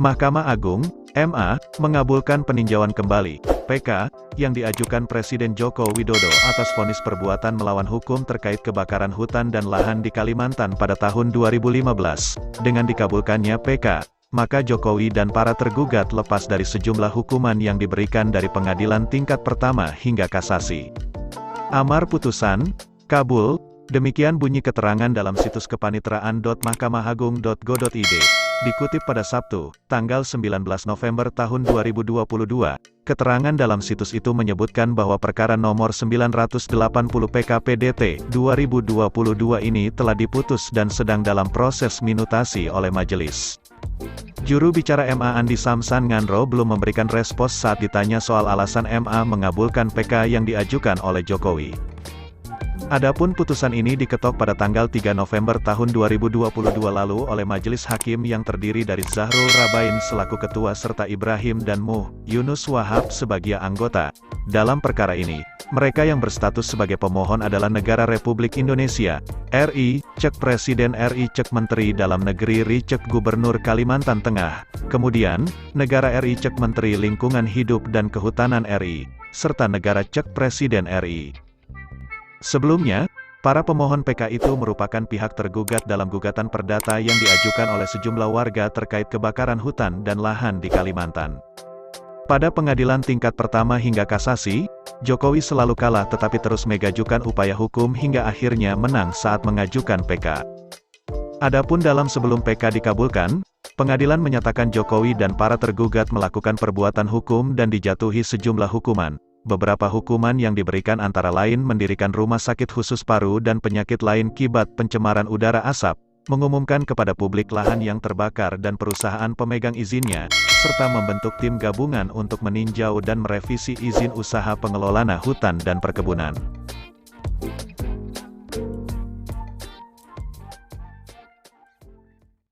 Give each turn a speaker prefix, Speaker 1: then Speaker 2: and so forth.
Speaker 1: Mahkamah Agung, MA, mengabulkan peninjauan kembali PK yang diajukan Presiden Joko Widodo atas vonis perbuatan melawan hukum terkait kebakaran hutan dan lahan di Kalimantan pada tahun 2015. Dengan dikabulkannya PK, maka Jokowi dan para tergugat lepas dari sejumlah hukuman yang diberikan dari pengadilan tingkat pertama hingga kasasi. Amar putusan, kabul, demikian bunyi keterangan dalam situs kepanitraan.mahkamahagung.go.id. Dikutip pada Sabtu, tanggal 19 November tahun 2022, keterangan dalam situs itu menyebutkan bahwa perkara nomor 980 PKPDT 2022 ini telah diputus dan sedang dalam proses minutasi oleh majelis. Juru bicara MA Andi Samsan Nganro belum memberikan respons saat ditanya soal alasan MA mengabulkan PK yang diajukan oleh Jokowi. Adapun putusan ini diketok pada tanggal 3 November tahun 2022 lalu oleh Majelis Hakim yang terdiri dari Zahrul Rabain selaku ketua serta Ibrahim dan Muh Yunus Wahab sebagai anggota. Dalam perkara ini, mereka yang berstatus sebagai pemohon adalah Negara Republik Indonesia, RI, cek Presiden RI cek Menteri Dalam Negeri RI cek Gubernur Kalimantan Tengah, kemudian, Negara RI cek Menteri Lingkungan Hidup dan Kehutanan RI, serta Negara cek Presiden RI. Sebelumnya, para pemohon PK itu merupakan pihak tergugat dalam gugatan perdata yang diajukan oleh sejumlah warga terkait kebakaran hutan dan lahan di Kalimantan. Pada pengadilan tingkat pertama hingga kasasi, Jokowi selalu kalah tetapi terus mengajukan upaya hukum hingga akhirnya menang saat mengajukan PK. Adapun dalam sebelum PK dikabulkan, pengadilan menyatakan Jokowi dan para tergugat melakukan perbuatan hukum dan dijatuhi sejumlah hukuman. Beberapa hukuman yang diberikan antara lain mendirikan rumah sakit khusus paru dan penyakit lain kibat pencemaran udara asap, mengumumkan kepada publik lahan yang terbakar dan perusahaan pemegang izinnya, serta membentuk tim gabungan untuk meninjau dan merevisi izin usaha pengelolaan hutan dan perkebunan.